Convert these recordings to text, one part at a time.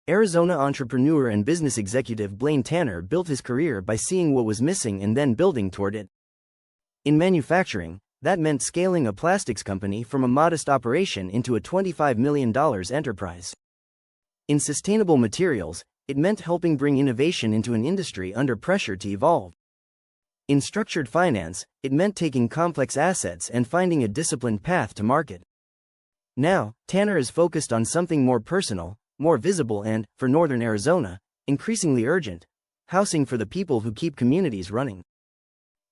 Arizona entrepreneur and business executive Blaine Tanner built his career by seeing what was missing and then building toward it. In manufacturing, that meant scaling a plastics company from a modest operation into a $25 million enterprise. In sustainable materials, it meant helping bring innovation into an industry under pressure to evolve. In structured finance, it meant taking complex assets and finding a disciplined path to market. Now, Tanner is focused on something more personal, more visible and, for northern Arizona, increasingly urgent: housing for the people who keep communities running.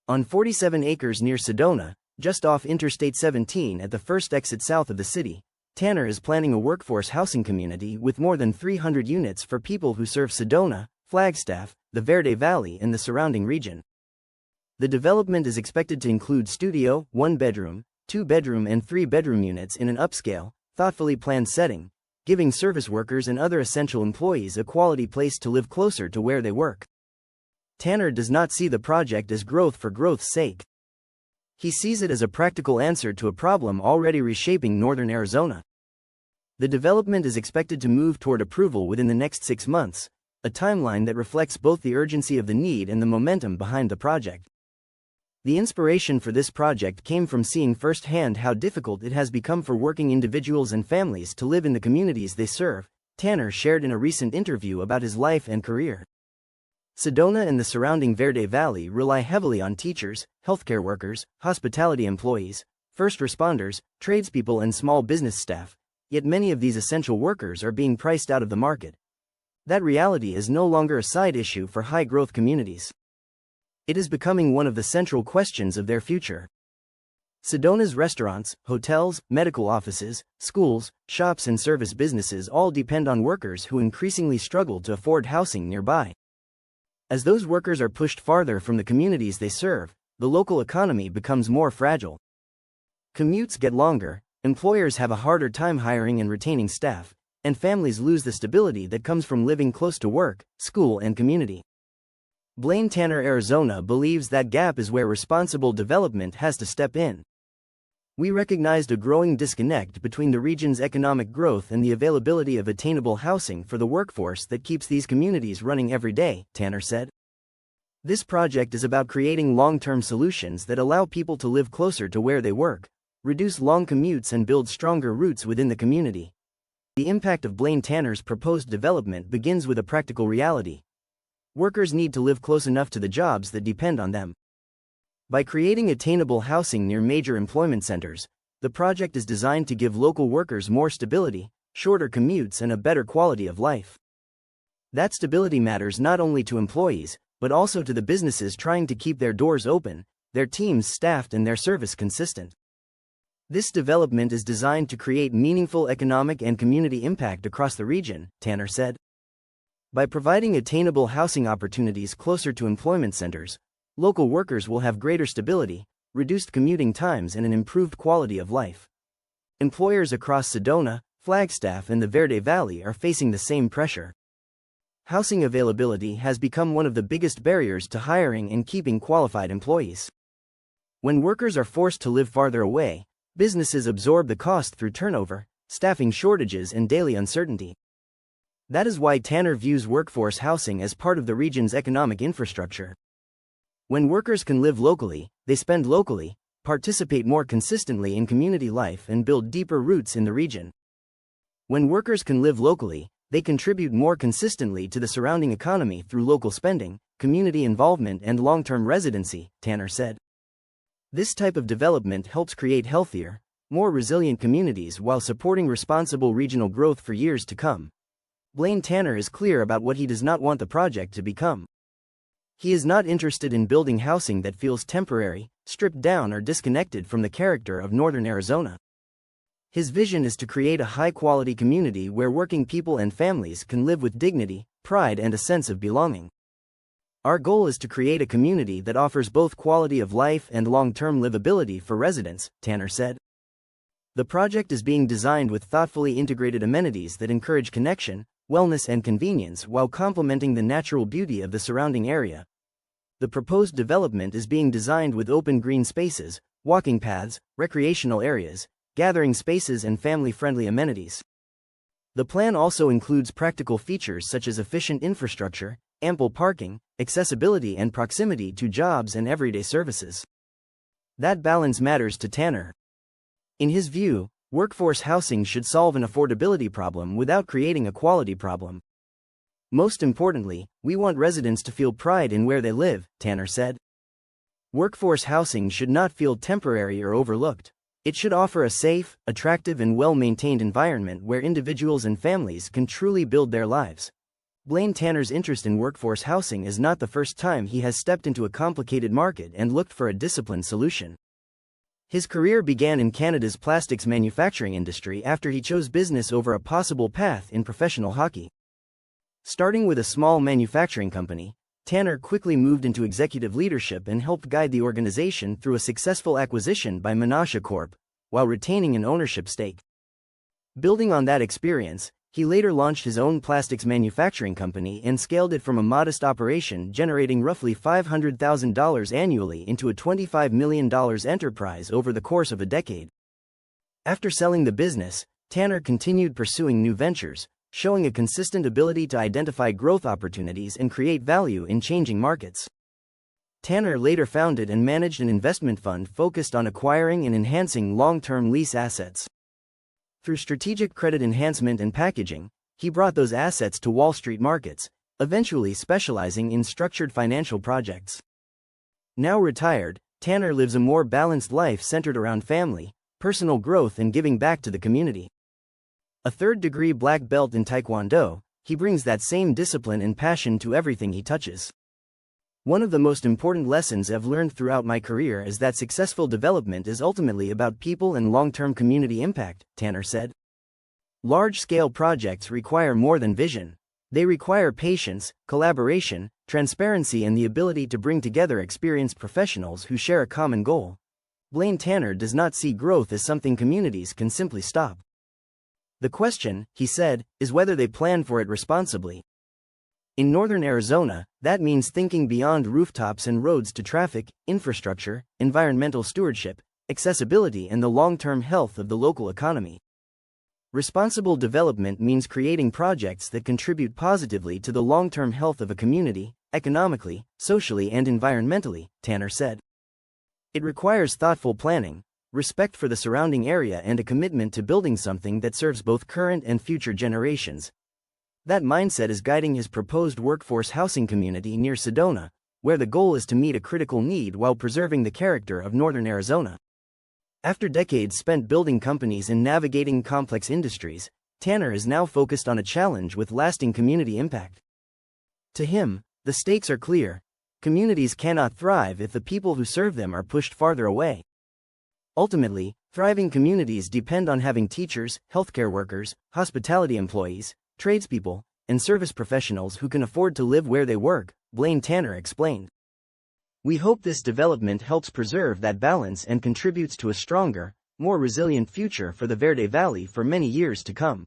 On 47 acres near Sedona, just off Interstate 17 at the first exit south of the city, Tanner is planning a workforce housing community with more than 300 units for people who serve Sedona, Flagstaff, the Verde Valley and the surrounding region. The development is expected to include studio, 1-bedroom, 2-bedroom and 3-bedroom units in an upscale, thoughtfully planned setting, giving service workers and other essential employees a quality place to live closer to where they work. Tanner does not see the project as growth for growth's sake. He sees it as a practical answer to a problem already reshaping northern Arizona. The development is expected to move toward approval within the next 6 months, a timeline that reflects both the urgency of the need and the momentum behind the project. The inspiration for this project came from seeing firsthand how difficult it has become for working individuals and families to live in the communities they serve, Tanner shared in a recent interview about his life and career. Sedona and the surrounding Verde Valley rely heavily on teachers, healthcare workers, hospitality employees, first responders, tradespeople and small business staff, yet many of these essential workers are being priced out of the market. That reality is no longer a side issue for high-growth communities. It is becoming one of the central questions of their future. Sedona's restaurants, hotels, medical offices, schools, shops and service businesses all depend on workers who increasingly struggle to afford housing nearby. As those workers are pushed farther from the communities they serve, the local economy becomes more fragile. Commutes get longer, employers have a harder time hiring and retaining staff, and families lose the stability that comes from living close to work, school and community. Blaine Tanner, Arizona believes that gap is where responsible development has to step in. We recognized a growing disconnect between the region's economic growth and the availability of attainable housing for the workforce that keeps these communities running every day, Tanner said. This project is about creating long-term solutions that allow people to live closer to where they work, reduce long commutes and build stronger roots within the community. The impact of Blaine Tanner's proposed development begins with a practical reality. Workers need to live close enough to the jobs that depend on them. By creating attainable housing near major employment centers, the project is designed to give local workers more stability, shorter commutes and a better quality of life. That stability matters not only to employees, but also to the businesses trying to keep their doors open, their teams staffed and their service consistent. This development is designed to create meaningful economic and community impact across the region, Tanner said. By providing attainable housing opportunities closer to employment centers, local workers will have greater stability, reduced commuting times and an improved quality of life. Employers across Sedona, Flagstaff and the Verde Valley are facing the same pressure. Housing availability has become one of the biggest barriers to hiring and keeping qualified employees. When workers are forced to live farther away, businesses absorb the cost through turnover, staffing shortages and daily uncertainty. That is why Tanner views workforce housing as part of the region's economic infrastructure. When workers can live locally, they spend locally, participate more consistently in community life and build deeper roots in the region. When workers can live locally, they contribute more consistently to the surrounding economy through local spending, community involvement and long-term residency, Tanner said. This type of development helps create healthier, more resilient communities while supporting responsible regional growth for years to come. Blaine Tanner is clear about what he does not want the project to become. He is not interested in building housing that feels temporary, stripped down or disconnected from the character of northern Arizona. His vision is to create a high-quality community where working people and families can live with dignity, pride and a sense of belonging. Our goal is to create a community that offers both quality of life and long-term livability for residents, Tanner said. The project is being designed with thoughtfully integrated amenities that encourage connection, wellness and convenience while complementing the natural beauty of the surrounding area. The proposed development is being designed with open green spaces, walking paths, recreational areas, gathering spaces and family-friendly amenities. The plan also includes practical features such as efficient infrastructure, ample parking, accessibility and proximity to jobs and everyday services. That balance matters to Tanner. In his view, workforce housing should solve an affordability problem without creating a quality problem. Most importantly, we want residents to feel pride in where they live, Tanner said. Workforce housing should not feel temporary or overlooked. It should offer a safe, attractive and well-maintained environment where individuals and families can truly build their lives. Blaine Tanner's interest in workforce housing is not the first time he has stepped into a complicated market and looked for a disciplined solution. His career began in Canada's plastics manufacturing industry after he chose business over a possible path in professional hockey. Starting with a small manufacturing company, Tanner quickly moved into executive leadership and helped guide the organization through a successful acquisition by Menasha Corp, while retaining an ownership stake. Building on that experience, he later launched his own plastics manufacturing company and scaled it from a modest operation generating roughly $500,000 annually into a $25 million enterprise over the course of a decade. After selling the business, Tanner continued pursuing new ventures, showing a consistent ability to identify growth opportunities and create value in changing markets. Tanner later founded and managed an investment fund focused on acquiring and enhancing long-term lease assets. Through strategic credit enhancement and packaging, he brought those assets to Wall Street markets, eventually specializing in structured financial projects. Now retired, Tanner lives a more balanced life centered around family, personal growth and giving back to the community. A third-degree black belt in Taekwondo, he brings that same discipline and passion to everything he touches. One of the most important lessons I've learned throughout my career is that successful development is ultimately about people and long-term community impact, Tanner said. Large-scale projects require more than vision. They require patience, collaboration, transparency and the ability to bring together experienced professionals who share a common goal. Blaine Tanner does not see growth as something communities can simply stop. The question, he said, is whether they plan for it responsibly. In northern Arizona, that means thinking beyond rooftops and roads to traffic, infrastructure, environmental stewardship, accessibility and the long-term health of the local economy. Responsible development means creating projects that contribute positively to the long-term health of a community, economically, socially and environmentally, Tanner said. It requires thoughtful planning, respect for the surrounding area and a commitment to building something that serves both current and future generations. That mindset is guiding his proposed workforce housing community near Sedona, where the goal is to meet a critical need while preserving the character of northern Arizona. After decades spent building companies and navigating complex industries, Tanner is now focused on a challenge with lasting community impact. To him, the stakes are clear. Communities cannot thrive if the people who serve them are pushed farther away. Ultimately, thriving communities depend on having teachers, healthcare workers, hospitality employees, tradespeople, and service professionals who can afford to live where they work, Blaine Tanner explained. We hope this development helps preserve that balance and contributes to a stronger, more resilient future for the Verde Valley for many years to come.